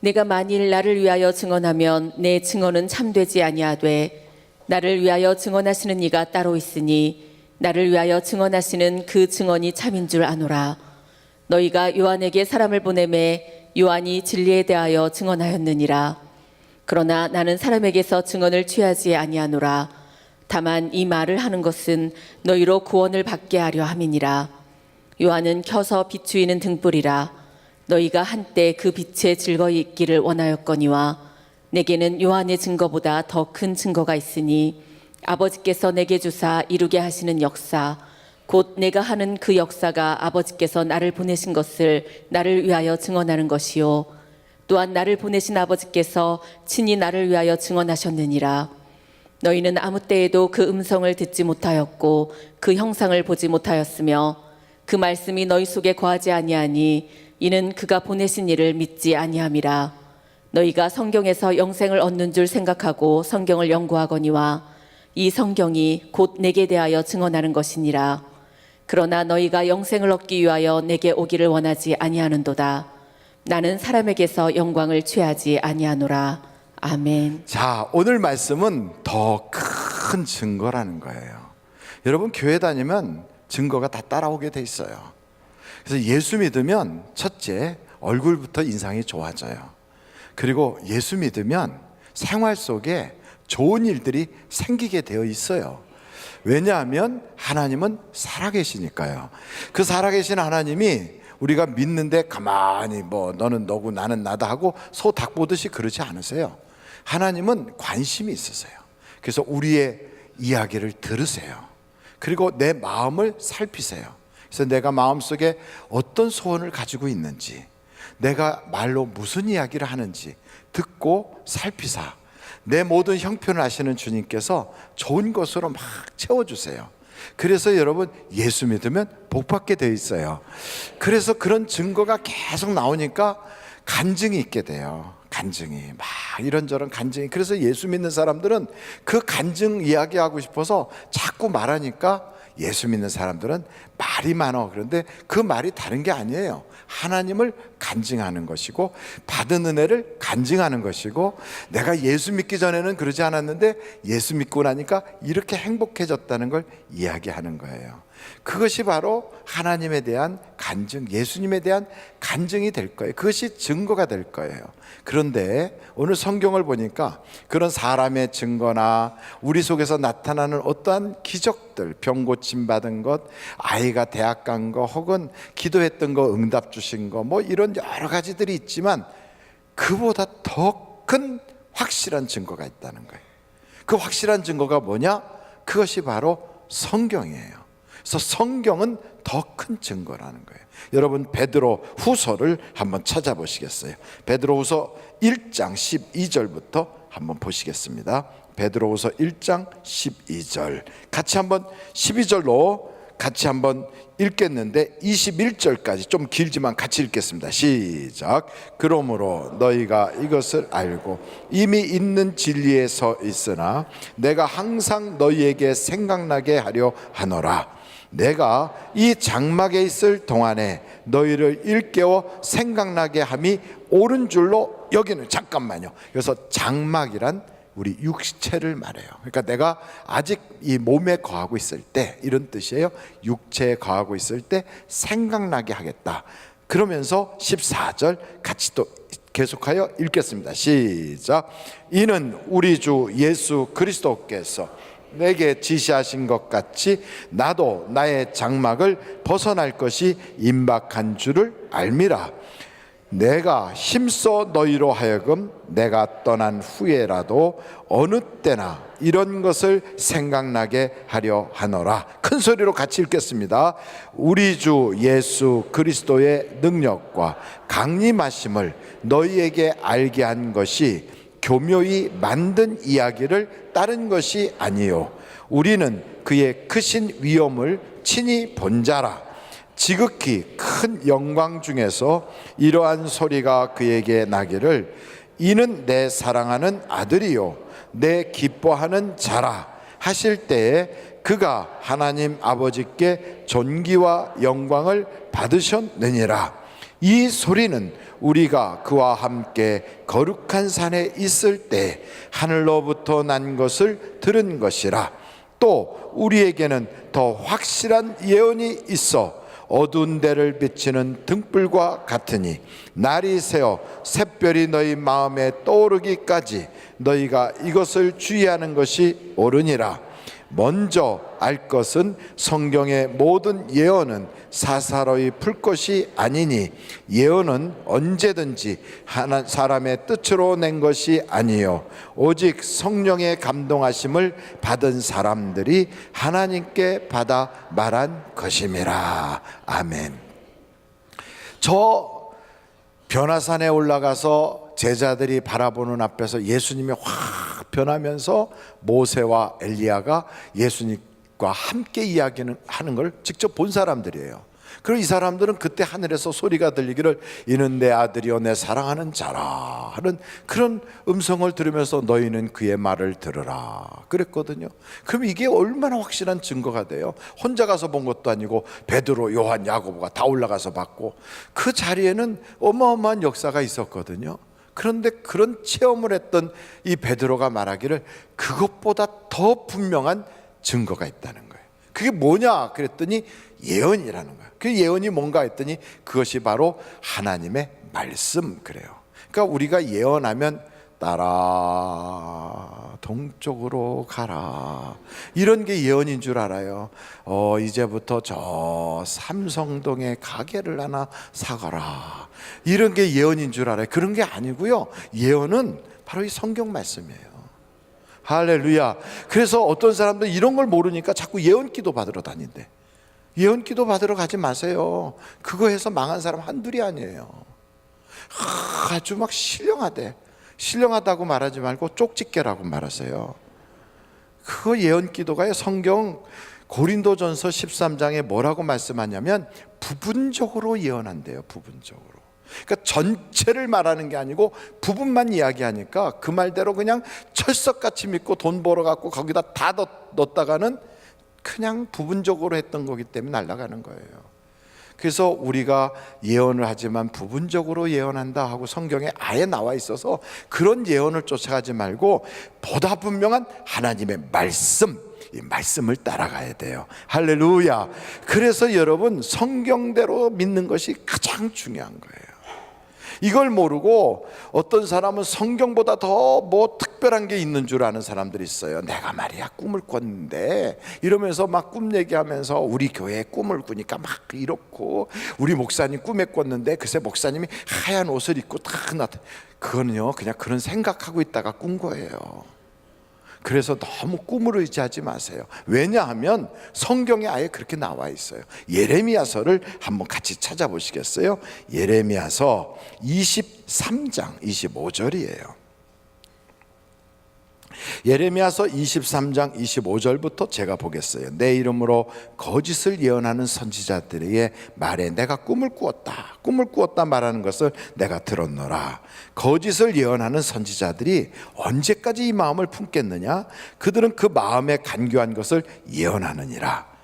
내가 만일 나를 위하여 증언하면 내 증언은 참되지 아니하되 나를 위하여 증언하시는 이가 따로 있으니 나를 위하여 증언하시는 그 증언이 참인 줄 아노라. 너희가 요한에게 사람을 보내매 요한이 진리에 대하여 증언하였느니라. 그러나 나는 사람에게서 증언을 취하지 아니하노라. 다만 이 말을 하는 것은 너희로 구원을 받게 하려 함이니라. 요한은 켜서 비추이는 등불이라. 너희가 한때 그 빛에 즐거이 있기를 원하였거니와 내게는 요한의 증거보다 더 큰 증거가 있으니 아버지께서 내게 주사 이루게 하시는 역사 곧 내가 하는 그 역사가 아버지께서 나를 보내신 것을 나를 위하여 증언하는 것이요 또한 나를 보내신 아버지께서 친히 나를 위하여 증언하셨느니라. 너희는 아무 때에도 그 음성을 듣지 못하였고 그 형상을 보지 못하였으며 그 말씀이 너희 속에 거하지 아니하니 이는 그가 보내신 이를 믿지 아니함이라. 너희가 성경에서 영생을 얻는 줄 생각하고 성경을 연구하거니와 이 성경이 곧 내게 대하여 증언하는 것이니라. 그러나 너희가 영생을 얻기 위하여 내게 오기를 원하지 아니하는도다. 나는 사람에게서 영광을 취하지 아니하노라. 아멘. 자, 오늘 말씀은 더 큰 증거라는 거예요. 여러분, 교회 다니면 증거가 다 따라오게 돼 있어요. 그래서 예수 믿으면 첫째, 얼굴부터 인상이 좋아져요. 그리고 예수 믿으면 생활 속에 좋은 일들이 생기게 되어 있어요. 왜냐하면 하나님은 살아계시니까요. 그 살아계신 하나님이 우리가 믿는데 가만히 너는 너고 나는 나다 하고 소 닭 보듯이 그러지 않으세요. 하나님은 관심이 있으세요. 그래서 우리의 이야기를 들으세요. 그리고 내 마음을 살피세요. 그래서 내가 마음속에 어떤 소원을 가지고 있는지, 내가 말로 무슨 이야기를 하는지 듣고 살피사 내 모든 형편을 아시는 주님께서 좋은 것으로 막 채워주세요. 그래서 여러분, 예수 믿으면 복받게 되어 있어요. 그래서 그런 증거가 계속 나오니까 간증이 있게 돼요. 간증이 막 이런저런 간증이. 그래서 예수 믿는 사람들은 그 간증 이야기하고 싶어서 자꾸 말하니까 예수 믿는 사람들은 말이 많아. 그런데 그 말이 다른 게 아니에요. 하나님을 간증하는 것이고 받은 은혜를 간증하는 것이고, 내가 예수 믿기 전에는 그러지 않았는데 예수 믿고 나니까 이렇게 행복해졌다는 걸 이야기하는 거예요. 그것이 바로 하나님에 대한 간증, 예수님에 대한 간증이 될 거예요. 그것이 증거가 될 거예요. 그런데 오늘 성경을 보니까 그런 사람의 증거나 우리 속에서 나타나는 어떠한 기적들, 병 고침 받은 것, 아이가 대학 간 거, 혹은 기도했던 거 응답 주신 거, 이런 여러 가지들이 있지만 그보다 더 큰 확실한 증거가 있다는 거예요. 그 확실한 증거가 뭐냐? 그것이 바로 성경이에요. 그래서 성경은 더 큰 증거라는 거예요. 여러분, 베드로 후서를 한번 찾아보시겠어요? 베드로 후서 1장 12절부터 한번 보시겠습니다. 베드로 후서 1장 12절 같이 한번 12절로 같이 한번 읽겠는데 21절까지 좀 길지만 같이 읽겠습니다. 시작. 그러므로 너희가 이것을 알고 이미 있는 진리에 서 있으나 내가 항상 너희에게 생각나게 하려 하노라. 내가 이 장막에 있을 동안에 너희를 일깨워 생각나게 함이 옳은 줄로 여기는. 잠깐만요. 그래서 장막이란 우리 육체를 말해요. 그러니까 내가 아직 이 몸에 거하고 있을 때, 이런 뜻이에요. 육체에 거하고 있을 때 생각나게 하겠다. 그러면서 14절 같이 또 계속하여 읽겠습니다. 시작. 이는 우리 주 예수 그리스도께서 내게 지시하신 것 같이 나도 나의 장막을 벗어날 것이 임박한 줄을 알미라. 내가 힘써 너희로 하여금 내가 떠난 후에라도 어느 때나 이런 것을 생각나게 하려 하노라. 큰 소리로 같이 읽겠습니다. 우리 주 예수 그리스도의 능력과 강림하심을 너희에게 알게 한 것이 교묘히 만든 이야기를 따른 것이 아니요 우리는 그의 크신 위엄을 친히 본 자라. 지극히 큰 영광 중에서 이러한 소리가 그에게 나기를 이는 내 사랑하는 아들이요 내 기뻐하는 자라 하실 때에 그가 하나님 아버지께 존귀와 영광을 받으셨느니라. 이 소리는 우리가 그와 함께 거룩한 산에 있을 때 하늘로부터 난 것을 들은 것이라. 또 우리에게는 더 확실한 예언이 있어 어두운 데를 비치는 등불과 같으니 날이 새어 샛별이 너희 마음에 떠오르기까지 너희가 이것을 주의하는 것이 옳으니라. 먼저 알 것은 성경의 모든 예언은 사사로이 풀 것이 아니니 예언은 언제든지 사람의 뜻으로 낸 것이 아니요 오직 성령의 감동하심을 받은 사람들이 하나님께 받아 말한 것임이라. 아멘. 저 변화산에 올라가서 제자들이 바라보는 앞에서 예수님이 확 변하면서 모세와 엘리야가 예수님과 함께 이야기하는 걸 직접 본 사람들이에요. 그리고 이 사람들은 그때 하늘에서 소리가 들리기를 이는 내 아들이요 내 사랑하는 자라 하는 그런 음성을 들으면서 너희는 그의 말을 들으라 그랬거든요. 그럼 이게 얼마나 확실한 증거가 돼요. 혼자 가서 본 것도 아니고 베드로, 요한, 야고보가 다 올라가서 봤고 그 자리에는 어마어마한 역사가 있었거든요. 그런데 그런 체험을 했던 이 베드로가 말하기를 그것보다 더 분명한 증거가 있다는 거예요. 그게 뭐냐 그랬더니 예언이라는 거예요. 그 예언이 뭔가 했더니 그것이 바로 하나님의 말씀 그래요. 그러니까 우리가 예언하면 따라 동쪽으로 가라 이런 게 예언인 줄 알아요. 이제부터 저 삼성동에 가게를 하나 사거라 이런 게 예언인 줄 알아요. 그런 게 아니고요. 예언은 바로 이 성경 말씀이에요. 할렐루야. 그래서 어떤 사람들 이런 걸 모르니까 자꾸 예언기도 받으러 다닌대. 예언기도 받으러 가지 마세요. 그거 해서 망한 사람 한둘이 아니에요. 아주 막 신령하대. 신령하다고 말하지 말고 쪽집게라고 말하세요. 그거 예언기도가요. 성경 고린도전서 13장에 뭐라고 말씀하냐면 부분적으로 예언한대요. 부분적으로. 그러니까 전체를 말하는 게 아니고 부분만 이야기하니까 그 말대로 그냥 철석같이 믿고 돈 벌어갖고 거기다 다 넣었다가는 그냥 부분적으로 했던 거기 때문에 날아가는 거예요. 그래서 우리가 예언을 하지만 부분적으로 예언한다 하고 성경에 아예 나와 있어서 그런 예언을 쫓아가지 말고 보다 분명한 하나님의 말씀, 이 말씀을 따라가야 돼요. 할렐루야. 그래서 여러분 성경대로 믿는 것이 가장 중요한 거예요. 이걸 모르고 어떤 사람은 성경보다 더 뭐 특별한 게 있는 줄 아는 사람들이 있어요. 내가 말이야 꿈을 꿨는데 이러면서 막 꿈 얘기하면서 우리 교회에 꿈을 꾸니까 막 이렇고 우리 목사님 꿈에 꿨는데 글쎄 목사님이 하얀 옷을 입고 딱 나타. 그거는요 그냥 그런 생각하고 있다가 꾼 거예요. 그래서 너무 꿈을 의지하지 마세요. 왜냐하면 성경에 아예 그렇게 나와 있어요. 예레미야서를 한번 같이 찾아보시겠어요? 예레미야서 23장 25절이에요. 예레미야서 23장 25절부터 제가 보겠어요. 내 이름으로 거짓을 예언하는 선지자들의 말에 내가 꿈을 꾸었다 말하는 것을 내가 들었노라. 거짓을 예언하는 선지자들이 언제까지 이 마음을 품겠느냐? 그들은 그 마음에 간교한 것을 예언하느니라.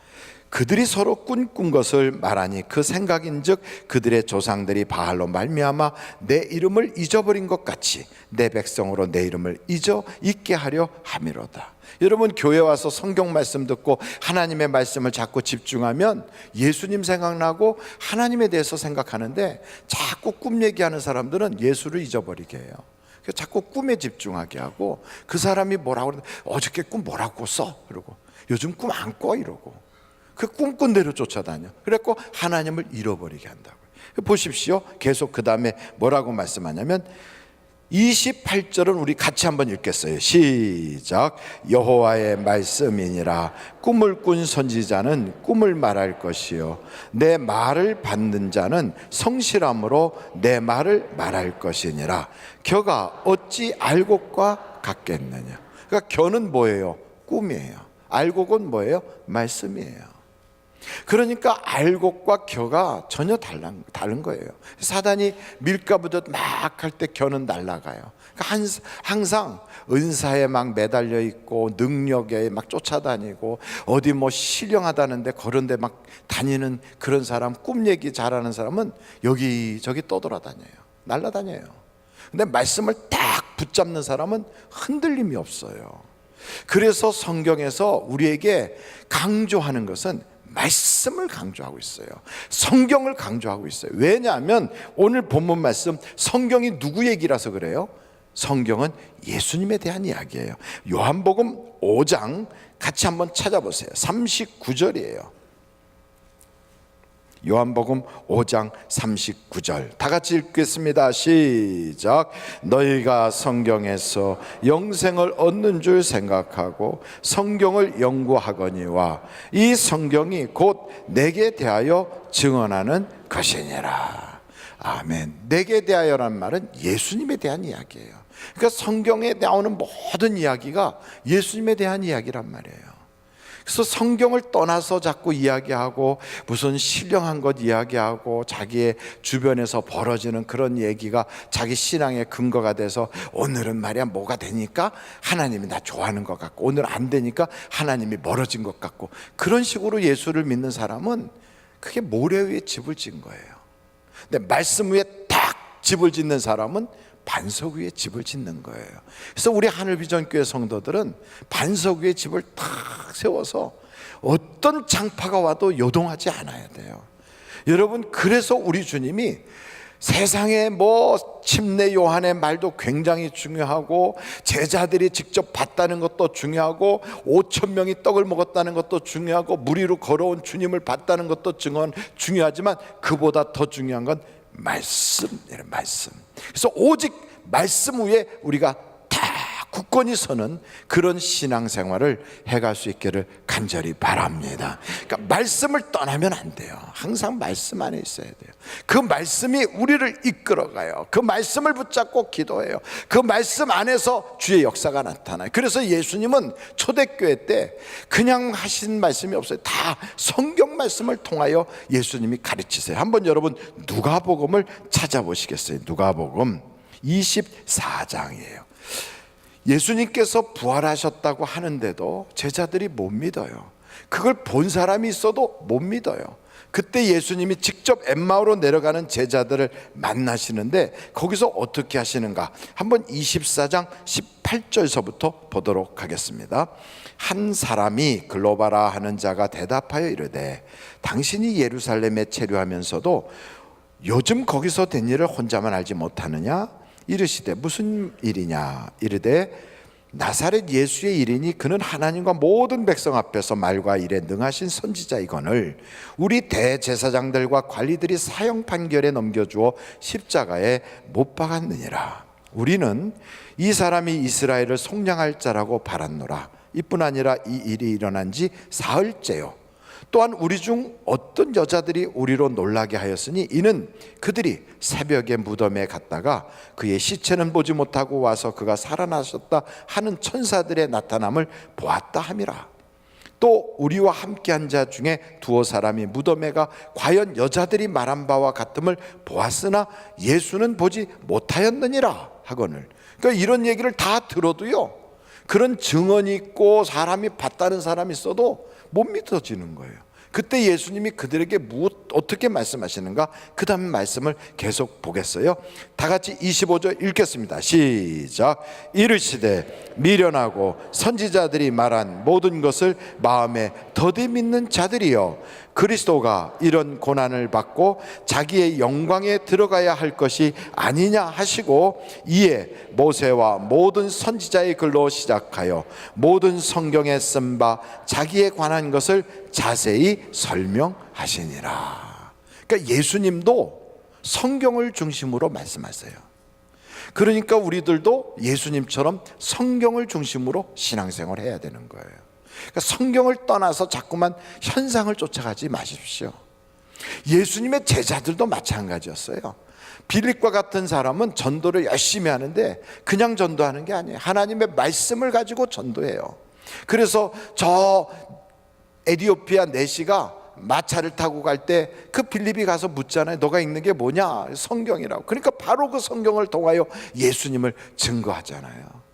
그들이 서로 꿈꾼 것을 말하니 그 생각인즉 그들의 조상들이 바알로 말미암아 내 이름을 잊어버린 것 같이 내 백성으로 내 이름을 잊게 하려 함이로다. 여러분 교회 와서 성경 말씀 듣고 하나님의 말씀을 자꾸 집중하면 예수님 생각나고 하나님에 대해서 생각하는데 자꾸 꿈 얘기하는 사람들은 예수를 잊어버리게 해요. 자꾸 꿈에 집중하게 하고 그 사람이 뭐라고 그러는데 어저께 꿈 뭐라고 꿨어? 그러고 요즘 꿈 안 꿔? 이러고 그 꿈꾼 대로 쫓아다녀. 그래갖고 하나님을 잃어버리게 한다고요. 보십시오. 계속 그 다음에 뭐라고 말씀하냐면 28절은 우리 같이 한번 읽겠어요. 시작. 여호와의 말씀이니라. 꿈을 꾼 선지자는 꿈을 말할 것이요 내 말을 받는 자는 성실함으로 내 말을 말할 것이니라. 겨가 어찌 알곡과 같겠느냐. 그러니까 겨는 뭐예요? 꿈이에요. 알곡은 뭐예요? 말씀이에요. 그러니까 알 것과 겨가 전혀 다른 거예요. 사단이 밀가부듯 막 할 때 겨는 날아가요. 그러니까 항상 은사에 막 매달려 있고 능력에 막 쫓아다니고 어디 뭐 신령하다는데 그런 데 막 다니는 그런 사람, 꿈 얘기 잘하는 사람은 여기저기 떠돌아다녀요. 날아다녀요. 근데 말씀을 딱 붙잡는 사람은 흔들림이 없어요. 그래서 성경에서 우리에게 강조하는 것은 말씀을 강조하고 있어요. 성경을 강조하고 있어요. 왜냐하면 오늘 본문 말씀 성경이 누구 얘기라서 그래요? 성경은 예수님에 대한 이야기예요. 요한복음 5장 같이 한번 찾아보세요. 39절이에요. 요한복음 5장 39절 다 같이 읽겠습니다. 시작. 너희가 성경에서 영생을 얻는 줄 생각하고 성경을 연구하거니와 이 성경이 곧 내게 대하여 증언하는 것이니라. 아멘. 내게 대하여라는 말은 예수님에 대한 이야기예요. 그러니까 성경에 나오는 모든 이야기가 예수님에 대한 이야기란 말이에요. 그래서 성경을 떠나서 자꾸 이야기하고 무슨 신령한 것 이야기하고 자기의 주변에서 벌어지는 그런 얘기가 자기 신앙의 근거가 돼서 오늘은 말이야 뭐가 되니까 하나님이 나 좋아하는 것 같고 오늘 안 되니까 하나님이 멀어진 것 같고 그런 식으로 예수를 믿는 사람은 그게 모래 위에 집을 짓는 거예요. 근데 말씀 위에 딱 집을 짓는 사람은 반석 위에 집을 짓는 거예요. 그래서 우리 하늘비전교회 성도들은 반석 위에 집을 탁 세워서 어떤 장파가 와도 요동하지 않아야 돼요. 여러분, 그래서 우리 주님이 세상에 뭐 침례 요한의 말도 굉장히 중요하고 제자들이 직접 봤다는 것도 중요하고 5천 명이 떡을 먹었다는 것도 중요하고 물 위로 걸어온 주님을 봤다는 것도 중요하지만 그보다 더 중요한 건 말씀이에요. 말씀. 그래서 오직 말씀 위에 우리가 다 굳건히 서는 그런 신앙생활을 해갈 수 있기를 간절히 바랍니다. 그러니까 말씀을 떠나면 안 돼요. 항상 말씀 안에 있어야 돼요. 그 말씀이 우리를 이끌어가요. 그 말씀을 붙잡고 기도해요. 그 말씀 안에서 주의 역사가 나타나요. 그래서 예수님은 초대교회 때 그냥 하신 말씀이 없어요. 다 성경 말씀을 통하여 예수님이 가르치세요. 한번 여러분 누가복음을 찾아보시겠어요? 누가복음 24장이에요. 예수님께서 부활하셨다고 하는데도 제자들이 못 믿어요. 그걸 본 사람이 있어도 못 믿어요. 그때 예수님이 직접 엠마오로 내려가는 제자들을 만나시는데 거기서 어떻게 하시는가? 한번 24장 18절서부터 보도록 하겠습니다. 한 사람이 글로바라 하는 자가 대답하여 이르되 당신이 예루살렘에 체류하면서도 요즘 거기서 된 일을 혼자만 알지 못하느냐? 이르시되 무슨 일이냐? 이르되 나사렛 예수의 일이니 그는 하나님과 모든 백성 앞에서 말과 일에 능하신 선지자이거늘 우리 대제사장들과 관리들이 사형 판결에 넘겨주어 십자가에 못 박았느니라. 우리는 이 사람이 이스라엘을 속량할 자라고 바랐노라. 이뿐 아니라 이 일이 일어난 지 사흘째요. 또한 우리 중 어떤 여자들이 우리로 놀라게 하였으니 이는 그들이 새벽에 무덤에 갔다가 그의 시체는 보지 못하고 와서 그가 살아나셨다 하는 천사들의 나타남을 보았다 함이라. 또 우리와 함께한 자 중에 두어 사람이 무덤에 가 과연 여자들이 말한 바와 같음을 보았으나 예수는 보지 못하였느니라 하거늘. 그러니까 이런 얘기를 다 들어도요, 그런 증언이 있고 사람이 봤다는 사람이 있어도 못 믿어지는 거예요. 그때 예수님이 그들에게 어떻게 말씀하시는가? 그 다음 말씀을 계속 보겠어요. 다 같이 25절 읽겠습니다. 시작. 이르시되 미련하고 선지자들이 말한 모든 것을 마음에 더디 믿는 자들이여, 그리스도가 이런 고난을 받고 자기의 영광에 들어가야 할 것이 아니냐 하시고 이에 모세와 모든 선지자의 글로 시작하여 모든 성경에 쓴 바 자기에 관한 것을 자세히 설명하시니라. 그러니까 예수님도 성경을 중심으로 말씀하세요. 그러니까 우리들도 예수님처럼 성경을 중심으로 신앙생활을 해야 되는 거예요. 그러니까 성경을 떠나서 자꾸만 현상을 쫓아가지 마십시오. 예수님의 제자들도 마찬가지였어요. 빌립과 같은 사람은 전도를 열심히 하는데 그냥 전도하는 게 아니에요. 하나님의 말씀을 가지고 전도해요. 그래서 저 에디오피아 내시가 마차를 타고 갈 때 그 빌립이 가서 묻잖아요. 너가 읽는 게 뭐냐? 성경이라고. 그러니까 바로 그 성경을 통하여 예수님을 증거하잖아요.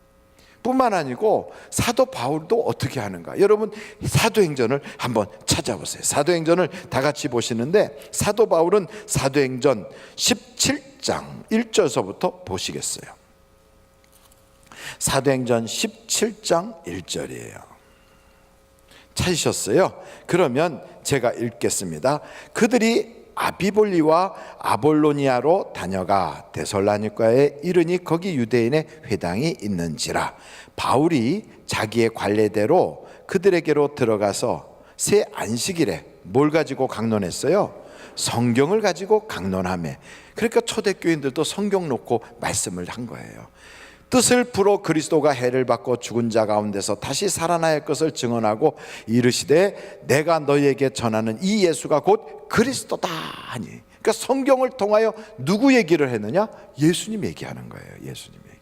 뿐만 아니고 사도 바울도 어떻게 하는가? 여러분 사도행전을 한번 찾아보세요. 사도행전을 다 같이 보시는데 사도 바울은 사도행전 17장 1절서부터 보시겠어요. 사도행전 17장 1절이에요. 찾으셨어요? 그러면 제가 읽겠습니다. 그들이 아비볼리와 아볼로니아로 다녀가 데살로니가에 이르니 거기 유대인의 회당이 있는지라 바울이 자기의 관례대로 그들에게로 들어가서 새 안식일에 뭘 가지고 강론했어요? 성경을 가지고 강론하며. 그러니까 초대교인들도 성경 놓고 말씀을 한 거예요. 뜻을 풀어 그리스도가 해를 받고 죽은 자 가운데서 다시 살아날 것을 증언하고 이르시되 내가 너희에게 전하는 이 예수가 곧 그리스도다 하니. 그러니까 성경을 통하여 누구 얘기를 했느냐? 예수님 얘기하는 거예요. 예수님 얘기.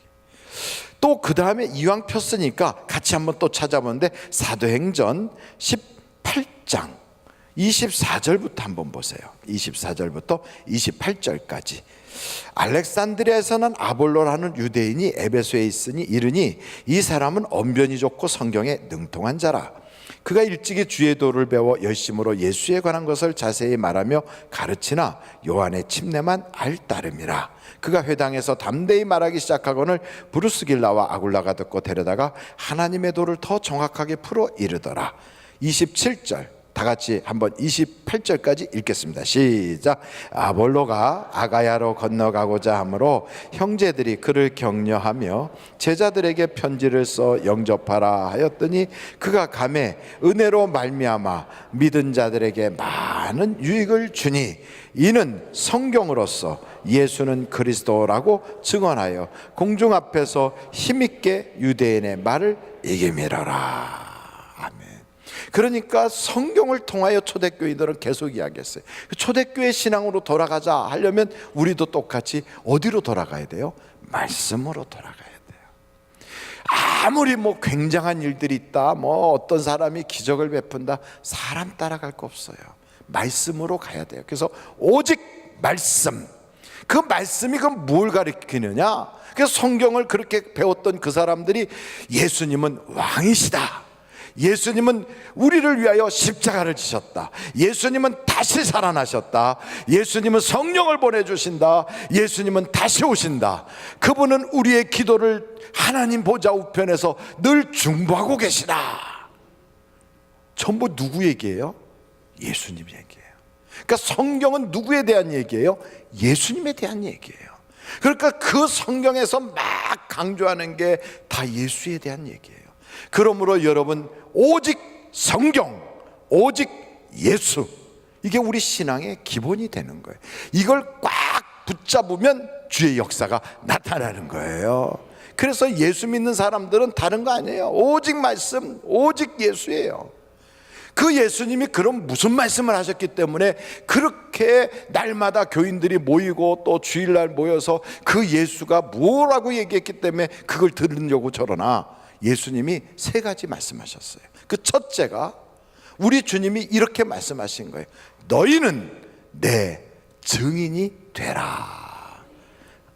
또 그 다음에 이왕 폈으니까 같이 한번 또 찾아보는데 사도행전 18장 24절부터 한번 보세요. 24절부터 28절까지. 알렉산드리아에서는 아볼로라는 유대인이 에베소에 있으니 이르니 이 사람은 언변이 좋고 성경에 능통한 자라. 그가 일찍이 주의 도를 배워 열심으로 예수에 관한 것을 자세히 말하며 가르치나 요한의 침례만 알 따름이라. 그가 회당에서 담대히 말하기 시작하거늘 브루스길라와 아굴라가 듣고 데려다가 하나님의 도를 더 정확하게 풀어 이르더라. 27절 다 같이 한번 28절까지 읽겠습니다. 시작. 아볼로가 아가야로 건너가고자 하므로 형제들이 그를 격려하며 제자들에게 편지를 써 영접하라 하였더니 그가 가매 은혜로 말미암아 믿은 자들에게 많은 유익을 주니 이는 성경으로서 예수는 그리스도라고 증언하여 공중 앞에서 힘있게 유대인의 말을 이기미러라. 그러니까 성경을 통하여 초대교인들은 계속 이야기했어요. 초대교회 신앙으로 돌아가자 하려면 우리도 똑같이 어디로 돌아가야 돼요? 말씀으로 돌아가야 돼요. 아무리 뭐 굉장한 일들이 있다, 뭐 어떤 사람이 기적을 베푼다, 사람 따라갈 거 없어요. 말씀으로 가야 돼요. 그래서 오직 말씀. 그 말씀이 그럼 뭘 가리키느냐? 그래서 성경을 그렇게 배웠던 그 사람들이 예수님은 왕이시다, 예수님은 우리를 위하여 십자가를 지셨다, 예수님은 다시 살아나셨다, 예수님은 성령을 보내주신다, 예수님은 다시 오신다, 그분은 우리의 기도를 하나님 보좌 우편에서 늘 중보하고 계시다. 전부 누구 얘기예요? 예수님 얘기예요. 그러니까 성경은 누구에 대한 얘기예요? 예수님에 대한 얘기예요. 그러니까 그 성경에서 막 강조하는 게 다 예수에 대한 얘기예요. 그러므로 여러분, 오직 성경, 오직 예수, 이게 우리 신앙의 기본이 되는 거예요. 이걸 꽉 붙잡으면 주의 역사가 나타나는 거예요. 그래서 예수 믿는 사람들은 다른 거 아니에요. 오직 말씀, 오직 예수예요. 그 예수님이 그럼 무슨 말씀을 하셨기 때문에 그렇게 날마다 교인들이 모이고 또 주일날 모여서 그 예수가 뭐라고 얘기했기 때문에 그걸 들으려고 저러나, 예수님이 세 가지 말씀하셨어요. 그 첫째가 우리 주님이 이렇게 말씀하신 거예요. 너희는 내 증인이 되라.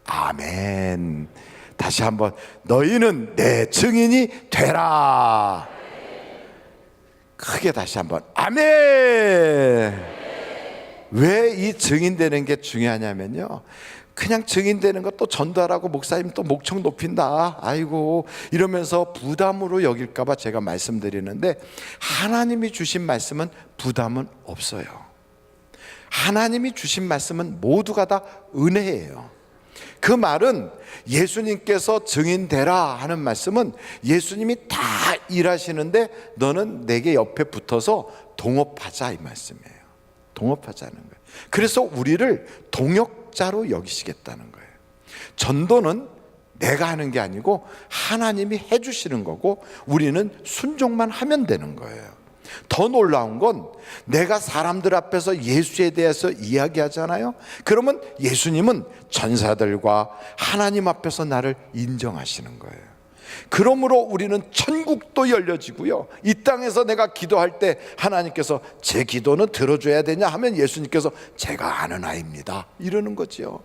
아멘. 다시 한번, 너희는 내 증인이 되라. 크게 다시 한번, 아멘. 왜 이 증인되는 게 중요하냐면요, 그냥 증인되는 것도 전도하라고 목사님 또 목청 높인다, 아이고 이러면서 부담으로 여길까봐 제가 말씀드리는데, 하나님이 주신 말씀은 부담은 없어요. 하나님이 주신 말씀은 모두가 다 은혜예요. 그 말은 예수님께서 증인되라 하는 말씀은 예수님이 다 일하시는데 너는 내게 옆에 붙어서 동업하자, 이 말씀이에요. 동업하자는 거예요. 그래서 우리를 동역자로 여기시겠다는 거예요. 전도는 내가 하는 게 아니고 하나님이 해주시는 거고 우리는 순종만 하면 되는 거예요. 더 놀라운 건 내가 사람들 앞에서 예수에 대해서 이야기하잖아요. 그러면 예수님은 천사들과 하나님 앞에서 나를 인정하시는 거예요. 그러므로 우리는 천국도 열려지고요, 이 땅에서 내가 기도할 때 하나님께서 제 기도는 들어줘야 되냐 하면 예수님께서 제가 아는 아입니다 이러는 거죠.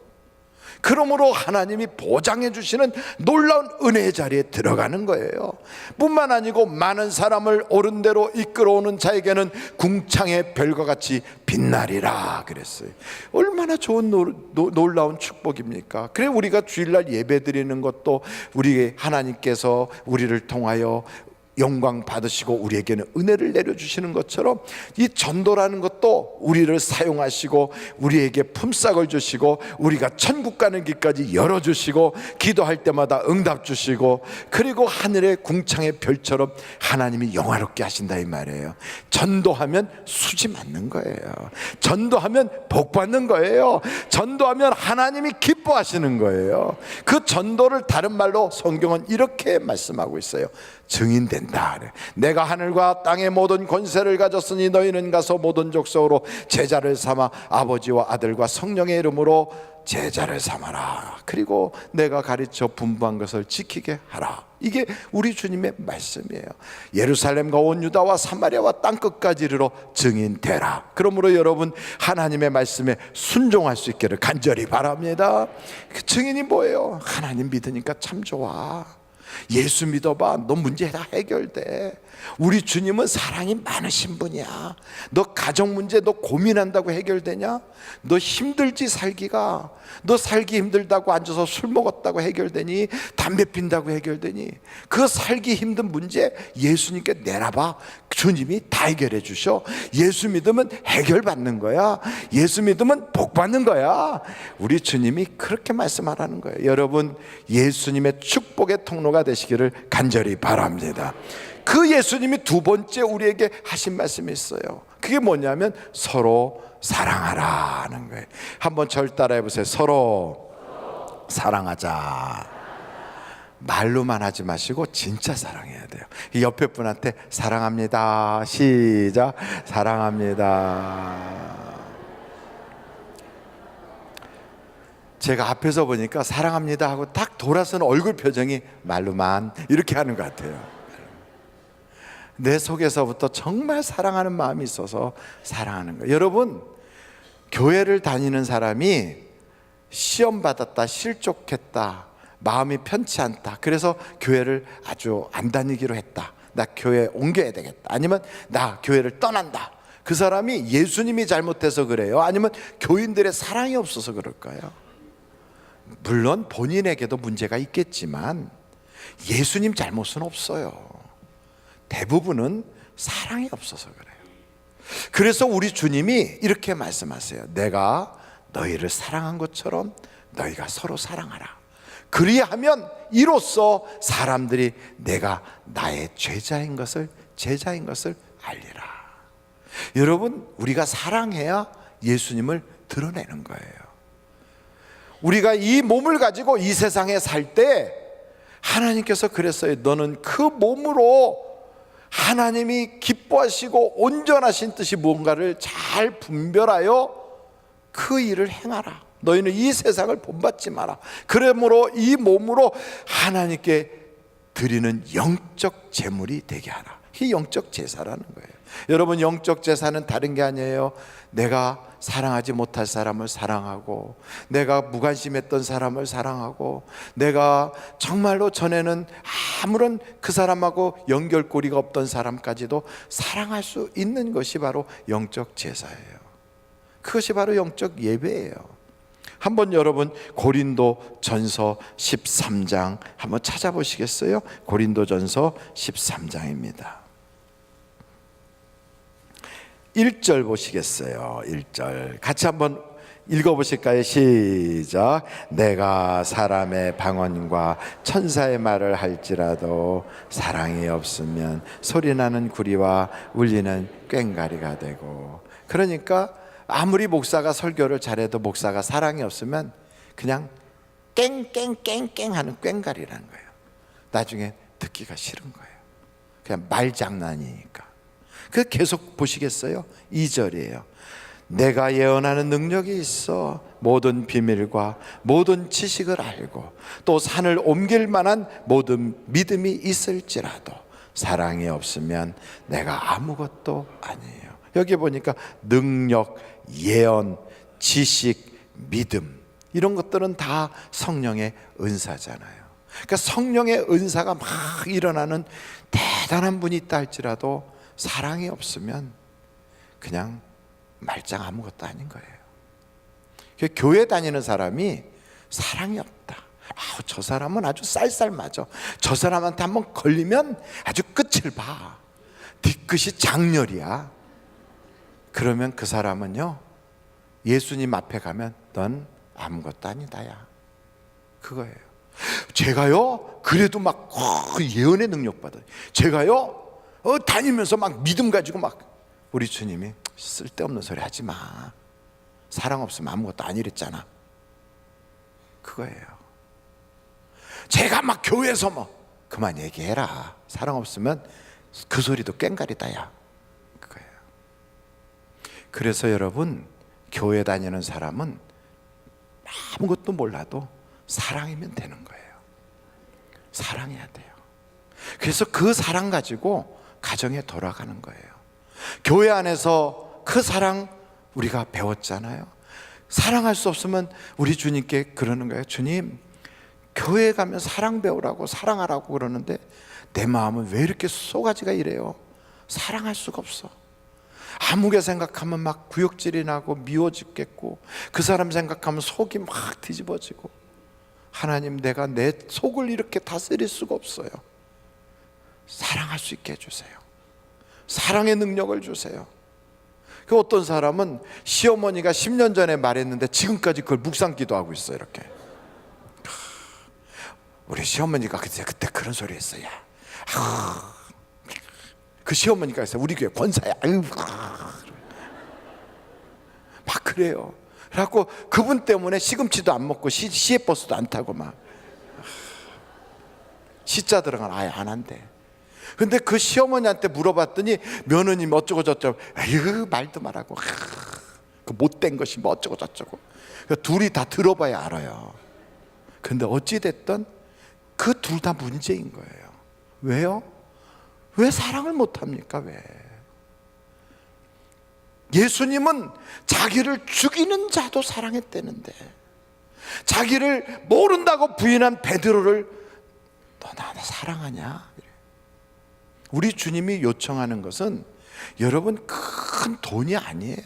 그러므로 하나님이 보장해 주시는 놀라운 은혜의 자리에 들어가는 거예요. 뿐만 아니고 많은 사람을 옳은 대로 이끌어오는 자에게는 궁창의 별과 같이 빛나리라 그랬어요. 얼마나 좋은 놀라운 축복입니까? 그래 우리가 주일날 예배 드리는 것도 우리 하나님께서 우리를 통하여 영광 받으시고 우리에게는 은혜를 내려주시는 것처럼 이 전도라는 것도 우리를 사용하시고 우리에게 품삯을 주시고 우리가 천국 가는 길까지 열어주시고 기도할 때마다 응답 주시고 그리고 하늘의 궁창의 별처럼 하나님이 영화롭게 하신다 이 말이에요. 전도하면 수지 맞는 거예요. 전도하면 복 받는 거예요. 전도하면 하나님이 기뻐하시는 거예요. 그 전도를 다른 말로 성경은 이렇게 말씀하고 있어요. 증인된다. 내가 하늘과 땅의 모든 권세를 가졌으니 너희는 가서 모든 족속으로 제자를 삼아 아버지와 아들과 성령의 이름으로 제자를 삼아라. 그리고 내가 가르쳐 분부한 것을 지키게 하라. 이게 우리 주님의 말씀이에요. 예루살렘과 온 유다와 사마리아와 땅끝까지 이르러 증인되라. 그러므로 여러분 하나님의 말씀에 순종할 수 있기를 간절히 바랍니다. 그 증인이 뭐예요? 하나님 믿으니까 참 좋아. 예수 믿어봐. 너 문제 다 해결돼. 우리 주님은 사랑이 많으신 분이야. 너 가정 문제 너 고민한다고 해결되냐? 너 힘들지 살기가? 너 살기 힘들다고 앉아서 술 먹었다고 해결되니? 담배 핀다고 해결되니? 그 살기 힘든 문제 예수님께 내놔봐. 주님이 다 해결해 주셔. 예수 믿으면 해결받는 거야. 예수 믿으면 복 받는 거야. 우리 주님이 그렇게 말씀하라는 거예요. 여러분 예수님의 축복의 통로가 되시기를 간절히 바랍니다. 그 예수님이 두 번째 우리에게 하신 말씀이 있어요. 그게 뭐냐면 서로 사랑하라는 거예요. 한번 절 따라해 보세요. 서로 사랑하자. 말로만 하지 마시고 진짜 사랑해야 돼요. 이 옆에 분한테 사랑합니다. 시작. 사랑합니다. 제가 앞에서 보니까 사랑합니다 하고 딱 돌아서는 얼굴 표정이 말로만 이렇게 하는 것 같아요. 내 속에서부터 정말 사랑하는 마음이 있어서 사랑하는 거예요. 여러분 교회를 다니는 사람이 시험 받았다, 실족했다, 마음이 편치 않다, 그래서 교회를 아주 안 다니기로 했다, 나 교회 옮겨야 되겠다, 아니면 나 교회를 떠난다, 그 사람이 예수님이 잘못해서 그래요? 아니면 교인들의 사랑이 없어서 그럴까요? 물론 본인에게도 문제가 있겠지만 예수님 잘못은 없어요. 대부분은 사랑이 없어서 그래요. 그래서 우리 주님이 이렇게 말씀하세요. 내가 너희를 사랑한 것처럼 너희가 서로 사랑하라. 그리하면 이로써 사람들이 내가 나의 제자인 것을 알리라. 여러분 우리가 사랑해야 예수님을 드러내는 거예요. 우리가 이 몸을 가지고 이 세상에 살 때 하나님께서 그랬어요. 너는 그 몸으로 하나님이 기뻐하시고 온전하신 뜻이 뭔가를 잘 분별하여 그 일을 행하라. 너희는 이 세상을 본받지 마라. 그러므로 이 몸으로 하나님께 드리는 영적 제물이 되게 하라. 이게 영적 제사라는 거예요. 여러분 영적 제사는 다른 게 아니에요. 내가 사랑하지 못할 사람을 사랑하고, 내가 무관심했던 사람을 사랑하고, 내가 정말로 전에는 아무런 그 사람하고 연결고리가 없던 사람까지도 사랑할 수 있는 것이 바로 영적 제사예요. 그것이 바로 영적 예배예요. 한번 여러분 고린도 전서 13장 한번 찾아보시겠어요? 고린도 전서 13장입니다 1절 보시겠어요? 1절 같이 한번 읽어보실까요? 시작. 내가 사람의 방언과 천사의 말을 할지라도 사랑이 없으면 소리나는 구리와 울리는 꽹과리가 되고, 그러니까 아무리 목사가 설교를 잘해도 목사가 사랑이 없으면 그냥 깽깽깽깽 하는 꽹과리라는 거예요. 나중에 듣기가 싫은 거예요. 그냥 말장난이니까. 그 계속 보시겠어요? 2절이에요. 내가 예언하는 능력이 있어 모든 비밀과 모든 지식을 알고 또 산을 옮길 만한 모든 믿음이 있을지라도 사랑이 없으면 내가 아무것도 아니에요. 여기 보니까 능력, 예언, 지식, 믿음, 이런 것들은 다 성령의 은사잖아요. 그러니까 성령의 은사가 막 일어나는 대단한 분이 있다 할지라도 사랑이 없으면 그냥 말짱 아무것도 아닌 거예요. 교회 다니는 사람이 사랑이 없다, 저 사람은 아주 쌀쌀 맞아, 저 사람한테 한번 걸리면 아주 끝을 봐, 뒤끝이 장렬이야, 그러면 그 사람은요, 예수님 앞에 가면 넌 아무것도 아니다야, 그거예요. 제가요 그래도 막 예언의 능력 받아요. 제가요 다니면서 막 믿음 가지고 막, 우리 주님이 쓸데없는 소리 하지 마, 사랑 없으면 아무것도 아니랬잖아, 그거예요. 제가 막 교회에서 뭐 그만 얘기해라, 사랑 없으면 그 소리도 꽹가리다야, 그거예요. 그래서 여러분, 교회 다니는 사람은 아무것도 몰라도 사랑이면 되는 거예요. 사랑해야 돼요. 그래서 그 사랑 가지고 가정에 돌아가는 거예요. 교회 안에서 그 사랑 우리가 배웠잖아요. 사랑할 수 없으면 우리 주님께 그러는 거예요. 주님, 교회에 가면 사랑 배우라고, 사랑하라고 그러는데 내 마음은 왜 이렇게 쏘가지가 이래요? 사랑할 수가 없어. 아무개 생각하면 막 구역질이 나고 미워 죽겠고, 그 사람 생각하면 속이 막 뒤집어지고. 하나님, 내가 내 속을 이렇게 다스릴 수가 없어요. 사랑할 수 있게 해주세요. 사랑의 능력을 주세요. 그 어떤 사람은 시어머니가 10년 전에 말했는데 지금까지 그걸 묵상기도 하고 있어요. 이렇게, 우리 시어머니가 그때 그런 소리 했어요. 그 시어머니가 있어요. 우리 교회 권사야. 막 그래요. 그래갖고 그분 때문에 시금치도 안 먹고 시외버스도 안 타고 막 시자 들어가는 아예 안 한대. 근데 그 시어머니한테 물어봤더니 며느님 어쩌고 저쩌고, 에휴 말도 말하고, 그 못된 것이 뭐 어쩌고 저쩌고. 둘이 다 들어봐야 알아요. 근데 어찌됐든 그 둘 다 문제인 거예요. 왜요? 왜 사랑을 못합니까? 왜? 예수님은 자기를 죽이는 자도 사랑했다는데, 자기를 모른다고 부인한 베드로를 너 나 사랑하냐? 우리 주님이 요청하는 것은 여러분 큰 돈이 아니에요.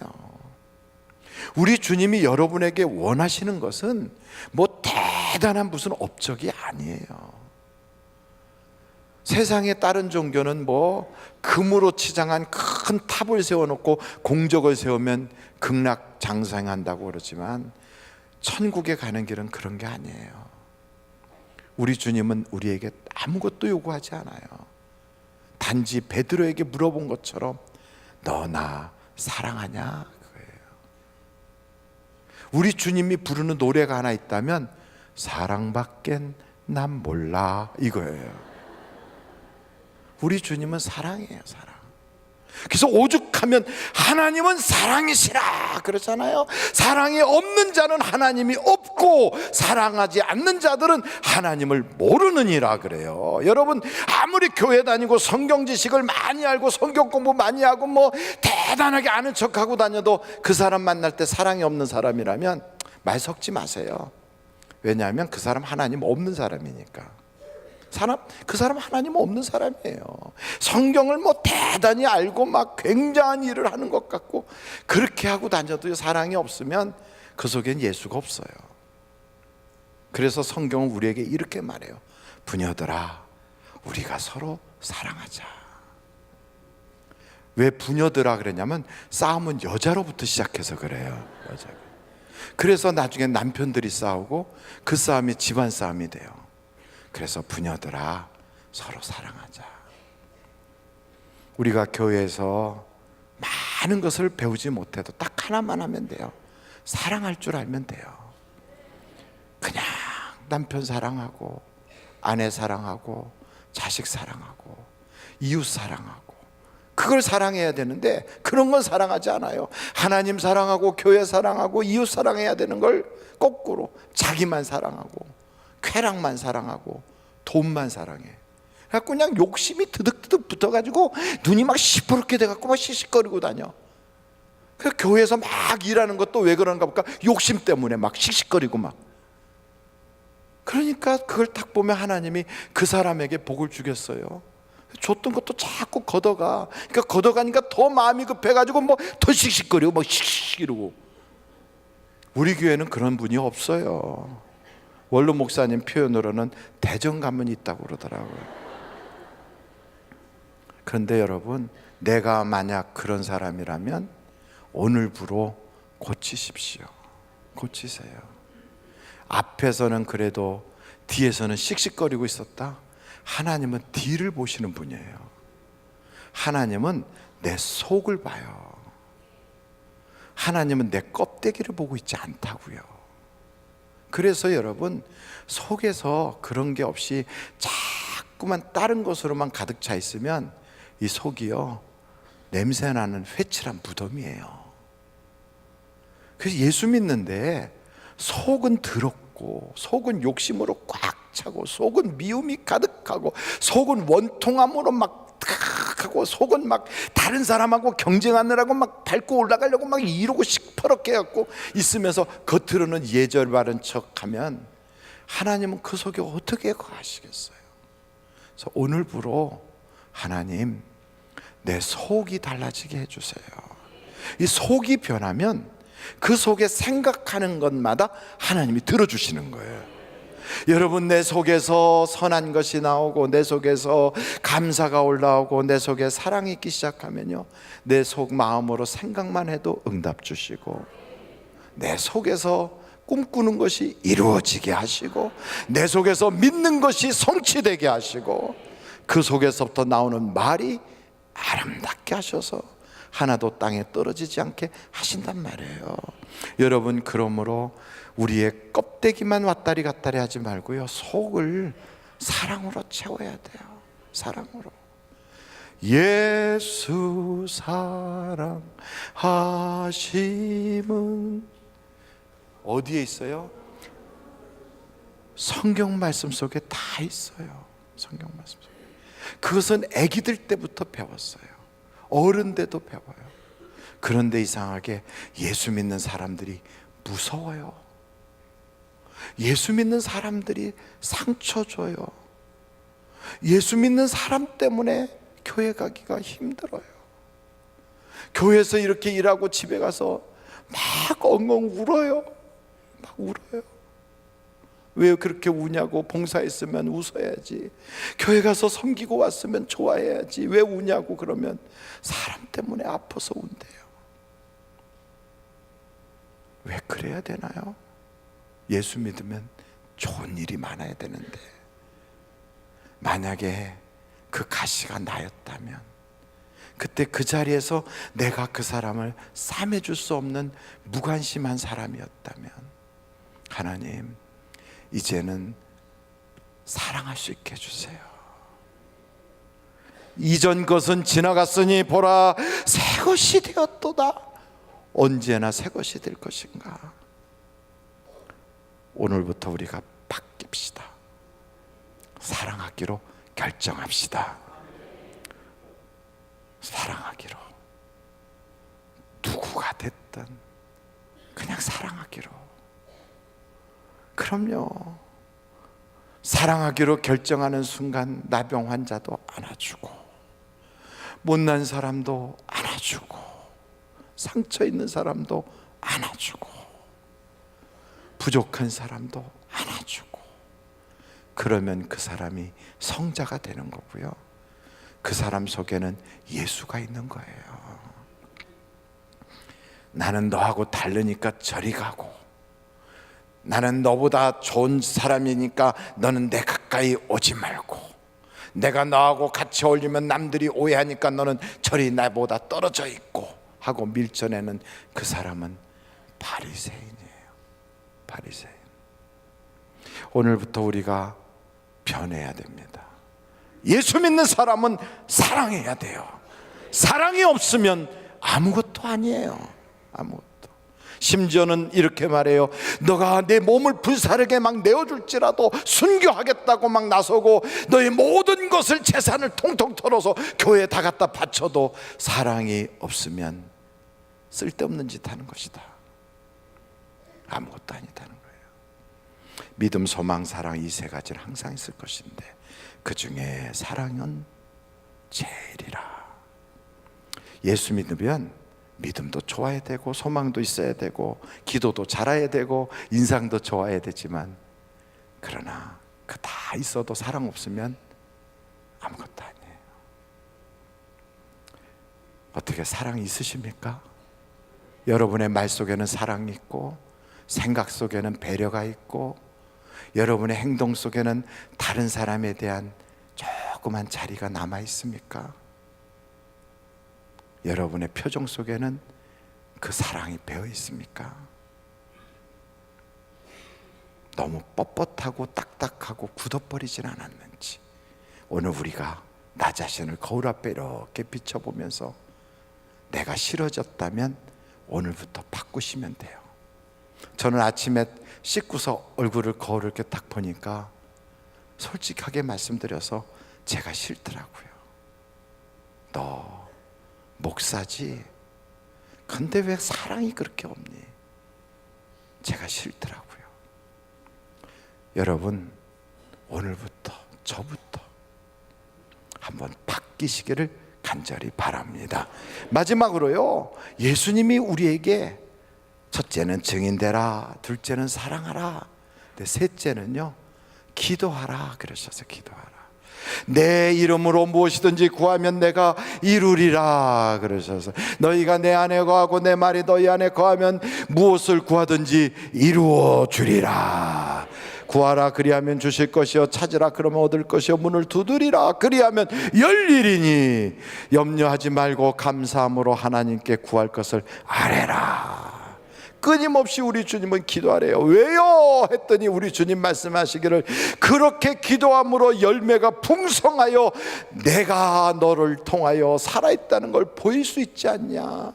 우리 주님이 여러분에게 원하시는 것은 뭐 대단한 무슨 업적이 아니에요. 세상의 다른 종교는 뭐 금으로 치장한 큰 탑을 세워놓고 공적을 세우면 극락장생한다고 그러지만 천국에 가는 길은 그런 게 아니에요. 우리 주님은 우리에게 아무것도 요구하지 않아요. 단지 베드로에게 물어본 것처럼 너 나 사랑하냐? 그거예요. 우리 주님이 부르는 노래가 하나 있다면 사랑밖엔 난 몰라, 이거예요. 우리 주님은 사랑이에요, 사랑. 그래서 오죽하면 하나님은 사랑이시라 그러잖아요. 사랑이 없는 자는 하나님이 없고 사랑하지 않는 자들은 하나님을 모르느니라 그래요. 여러분, 아무리 교회 다니고 성경 지식을 많이 알고 성경 공부 많이 하고 뭐 대단하게 아는 척하고 다녀도 그 사람 만날 때 사랑이 없는 사람이라면 말 섞지 마세요. 왜냐하면 그 사람 하나님 없는 사람이니까. 그 사람 하나님 없는 사람이에요. 성경을 뭐 대단히 알고 막 굉장한 일을 하는 것 같고 그렇게 하고 다녀도 사랑이 없으면 그 속엔 예수가 없어요. 그래서 성경은 우리에게 이렇게 말해요. 부녀들아, 우리가 서로 사랑하자. 왜 부녀들아 그랬냐면 싸움은 여자로부터 시작해서 그래요. 여자가. 그래서 나중에 남편들이 싸우고 그 싸움이 집안 싸움이 돼요. 그래서 부녀들아, 서로 사랑하자. 우리가 교회에서 많은 것을 배우지 못해도 딱 하나만 하면 돼요. 사랑할 줄 알면 돼요. 그냥 남편 사랑하고 아내 사랑하고 자식 사랑하고 이웃 사랑하고 그걸 사랑해야 되는데 그런 건 사랑하지 않아요. 하나님 사랑하고 교회 사랑하고 이웃 사랑해야 되는 걸 거꾸로 자기만 사랑하고 쾌락만 사랑하고 돈만 사랑해. 그래갖고 그냥 욕심이 드득드득 붙어가지고 눈이 막 시퍼렇게 돼갖고 막 씩씩거리고 다녀. 그 교회에서 막 일하는 것도 왜 그런가 볼까? 욕심 때문에 막 씩씩거리고 막. 그러니까 그걸 딱 보면 하나님이 그 사람에게 복을 주겠어요? 줬던 것도 자꾸 걷어가. 그러니까 걷어가니까 더 마음이 급해가지고 뭐 더 씩씩거리고 뭐 씩씩 이러고. 우리 교회는 그런 분이 없어요. 원로 목사님 표현으로는 대전 가면 있다고 그러더라고요. 그런데 여러분, 내가 만약 그런 사람이라면 오늘부로 고치십시오. 고치세요. 앞에서는 그래도 뒤에서는 씩씩거리고 있었다. 하나님은 뒤를 보시는 분이에요. 하나님은 내 속을 봐요. 하나님은 내 껍데기를 보고 있지 않다고요. 그래서 여러분, 속에서 그런 게 없이 자꾸만 다른 것으로만 가득 차 있으면 이 속이요, 냄새나는 회칠한 무덤이에요. 그래서 예수 믿는데 속은 더럽고 속은 욕심으로 꽉 차고 속은 미움이 가득하고 속은 원통함으로 막 하고 속은 막 다른 사람하고 경쟁하느라고 막 밟고 올라가려고 막 이러고 시퍼렇게 해갖고 있으면서 겉으로는 예절 바른 척하면 하나님은 그 속에 어떻게 거하시겠어요? 그래서 오늘부로 하나님, 내 속이 달라지게 해주세요. 이 속이 변하면 그 속에 생각하는 것마다 하나님이 들어주시는 거예요. 여러분, 내 속에서 선한 것이 나오고 내 속에서 감사가 올라오고 내 속에 사랑이 있기 시작하면요, 내 속 마음으로 생각만 해도 응답 주시고, 내 속에서 꿈꾸는 것이 이루어지게 하시고, 내 속에서 믿는 것이 성취되게 하시고, 그 속에서부터 나오는 말이 아름답게 하셔서 하나도 땅에 떨어지지 않게 하신단 말이에요. 여러분, 그러므로 우리의 껍데기만 왔다리 갔다리 하지 말고요, 속을 사랑으로 채워야 돼요. 사랑으로. 예수 사랑하심은 어디에 있어요? 성경 말씀 속에 다 있어요. 성경 말씀 속에. 그것은 아기들 때부터 배웠어요. 어른 때도 배워요. 그런데 이상하게 예수 믿는 사람들이 무서워요. 예수 믿는 사람들이 상처 줘요. 예수 믿는 사람 때문에 교회 가기가 힘들어요. 교회에서 이렇게 일하고 집에 가서 막 엉엉 울어요. 막 울어요. 왜 그렇게 우냐고. 봉사했으면 웃어야지. 교회 가서 섬기고 왔으면 좋아해야지. 왜 우냐고. 그러면 사람 때문에 아파서 운대요. 왜 그래야 되나요? 예수 믿으면 좋은 일이 많아야 되는데, 만약에 그 가시가 나였다면, 그때 그 자리에서 내가 그 사람을 싸매줄 수 없는 무관심한 사람이었다면, 하나님, 이제는 사랑할 수 있게 해주세요. 이전 것은 지나갔으니 보라, 새 것이 되었도다. 언제나 새 것이 될 것인가? 오늘부터 우리가 바뀝시다. 사랑하기로 결정합시다. 사랑하기로. 누구가 됐든 그냥 사랑하기로. 그럼요, 사랑하기로 결정하는 순간 나병 환자도 안아주고, 못난 사람도 안아주고, 상처 있는 사람도 안아주고, 부족한 사람도 안아주고, 그러면 그 사람이 성자가 되는 거고요, 그 사람 속에는 예수가 있는 거예요. 나는 너하고 다르니까 저리 가고, 나는 너보다 좋은 사람이니까 너는 내 가까이 오지 말고, 내가 너하고 같이 어울리면 남들이 오해하니까 너는 저리 나보다 떨어져 있고 하고 밀쳐내는 그 사람은 바리새인이에요. 바리새인. 오늘부터 우리가 변해야 됩니다. 예수 믿는 사람은 사랑해야 돼요. 사랑이 없으면 아무것도 아니에요. 아무것도. 심지어는 이렇게 말해요. 너가 내 몸을 불사르게 막 내어줄지라도 순교하겠다고 막 나서고 너의 모든 것을, 재산을 통통 털어서 교회에 다 갖다 바쳐도 사랑이 없으면 쓸데없는 짓 하는 것이다. 아무것도 아니다는 거예요. 믿음, 소망, 사랑, 이 세 가지는 항상 있을 것인데 그 중에 사랑은 제일이라. 예수 믿으면 믿음도 좋아야 되고 소망도 있어야 되고 기도도 잘해야 되고 인상도 좋아야 되지만, 그러나 그 다 있어도 사랑 없으면 아무것도 아니에요. 어떻게 사랑이 있으십니까? 여러분의 말 속에는 사랑이 있고 생각 속에는 배려가 있고 여러분의 행동 속에는 다른 사람에 대한 조그만 자리가 남아 있습니까? 여러분의 표정 속에는 그 사랑이 배어 있습니까? 너무 뻣뻣하고 딱딱하고 굳어버리진 않았는지, 오늘 우리가 나 자신을 거울 앞에 이렇게 비춰보면서 내가 싫어졌다면 오늘부터 바꾸시면 돼요. 저는 아침에 씻고서 얼굴을 거울을 이렇게 딱 보니까 솔직하게 말씀드려서 제가 싫더라고요. 너 목사지? 근데 왜 사랑이 그렇게 없니? 제가 싫더라고요. 여러분, 오늘부터 저부터 한번 바뀌시기를 간절히 바랍니다. 마지막으로요, 예수님이 우리에게 첫째는 증인되라, 둘째는 사랑하라, 셋째는요 기도하라 그러셔서 기도하라. 내 이름으로 무엇이든지 구하면 내가 이루리라 그러셔서, 너희가 내 안에 거하고 내 말이 너희 안에 거하면 무엇을 구하든지 이루어 주리라. 구하라 그리하면 주실 것이요, 찾으라 그러면 얻을 것이요, 문을 두드리라 그리하면 열리리니. 염려하지 말고 감사함으로 하나님께 구할 것을 아뢰라. 끊임없이 우리 주님은 기도하래요. 왜요? 했더니 우리 주님 말씀하시기를, 그렇게 기도함으로 열매가 풍성하여 내가 너를 통하여 살아있다는 걸 보일 수 있지 않냐.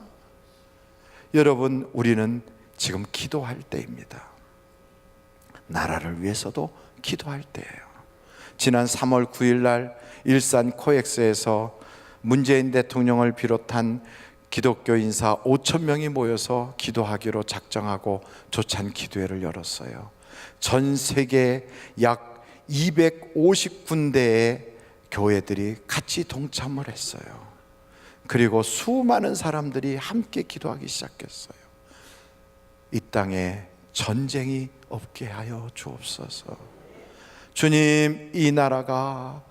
여러분, 우리는 지금 기도할 때입니다. 나라를 위해서도 기도할 때예요. 지난 3월 9일 날 일산 코엑스에서 문재인 대통령을 비롯한 기독교 인사 5천 명이 모여서 기도하기로 작정하고 조찬 기도회를 열었어요. 전 세계 약 250군데의 교회들이 같이 동참을 했어요. 그리고 수많은 사람들이 함께 기도하기 시작했어요. 이 땅에 전쟁이 없게 하여 주옵소서. 주님, 이 나라가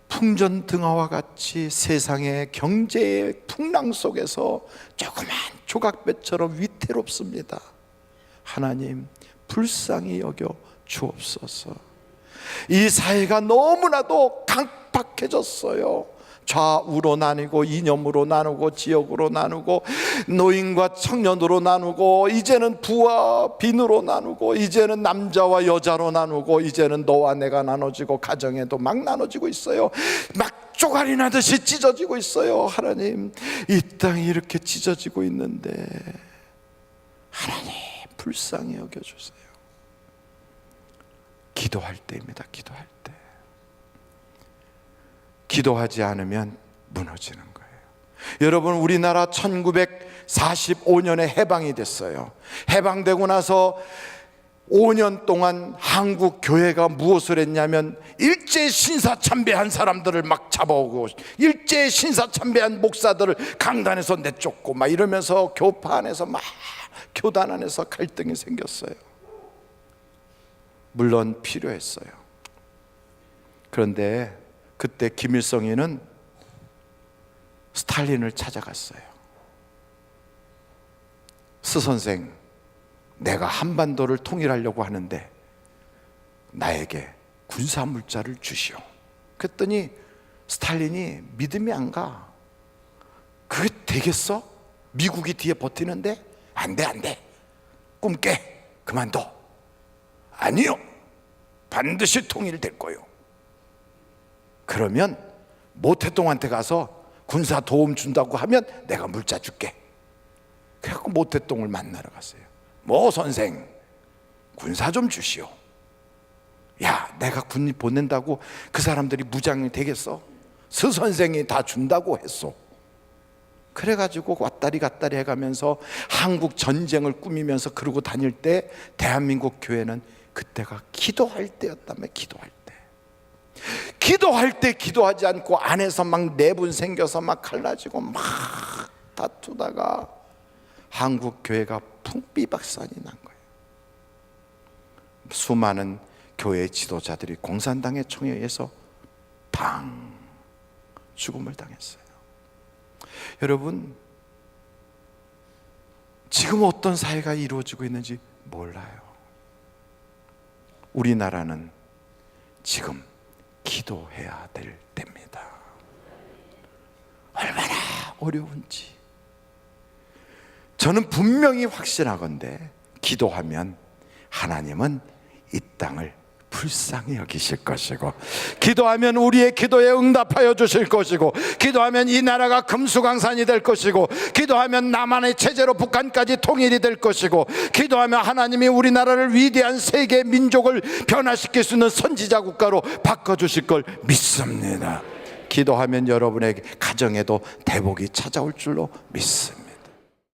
풍전등화와 같이 세상의 경제의 풍랑 속에서 조그만 조각배처럼 위태롭습니다. 하나님, 불쌍히 여겨 주옵소서. 이 사회가 너무나도 강팍해졌어요. 좌우로 나뉘고 이념으로 나누고 지역으로 나누고 노인과 청년으로 나누고, 이제는 부와 빈으로 나누고, 이제는 남자와 여자로 나누고, 이제는 너와 내가 나눠지고 가정에도 막 나눠지고 있어요. 막 쪼가리 나듯이 찢어지고 있어요. 하나님, 이 땅이 이렇게 찢어지고 있는데 하나님 불쌍히 여겨주세요. 기도할 때입니다. 기도할 때. 기도하지 않으면 무너지는 거예요. 여러분, 우리나라 1945년에 해방이 됐어요. 해방되고 나서 5년 동안 한국 교회가 무엇을 했냐면, 일제 신사참배한 사람들을 막 잡아오고, 일제 신사참배한 목사들을 강단에서 내쫓고 막 이러면서 교파 안에서 막, 교단 안에서 갈등이 생겼어요. 물론 필요했어요. 그런데 그때 김일성이는 스탈린을 찾아갔어요. 스 선생, 내가 한반도를 통일하려고 하는데 나에게 군사물자를 주시오. 그랬더니 스탈린이 믿음이 안 가. 그게 되겠어? 미국이 뒤에 버티는데? 안 돼, 안 돼. 꿈 깨. 그만둬. 아니요, 반드시 통일될 거요. 그러면 모태동한테 가서 군사 도움 준다고 하면 내가 물자 줄게. 그래갖고 모태똥을 만나러 갔어요. 뭐 선생, 군사 좀 주시오. 야, 내가 군 보낸다고 그 사람들이 무장이 되겠어? 스 선생이 다 준다고 했어. 그래가지고 왔다리 갔다리 해가면서 한국 전쟁을 꾸미면서 그러고 다닐 때 대한민국 교회는 그때가 기도할 때였다며. 기도할 때 기도하지 않고 안에서 막 내분 생겨서 막 갈라지고 막 다투다가 한국 교회가 풍비박산이 난 거예요. 수많은 교회 지도자들이 공산당의 총에 의해서 방 죽음을 당했어요. 여러분, 지금 어떤 사회가 이루어지고 있는지 몰라요. 우리나라는 지금 기도해야 될 때입니다. 얼마나 어려운지 저는 분명히 확신하건대 기도하면 하나님은 이 땅을 불쌍히 여기실 것이고, 기도하면 우리의 기도에 응답하여 주실 것이고, 기도하면 이 나라가 금수강산이 될 것이고, 기도하면 남한의 체제로 북한까지 통일이 될 것이고, 기도하면 하나님이 우리나라를 위대한 세계 민족을 변화시킬 수 있는 선지자 국가로 바꿔주실 걸 믿습니다. 기도하면 여러분의 가정에도 대복이 찾아올 줄로 믿습니다.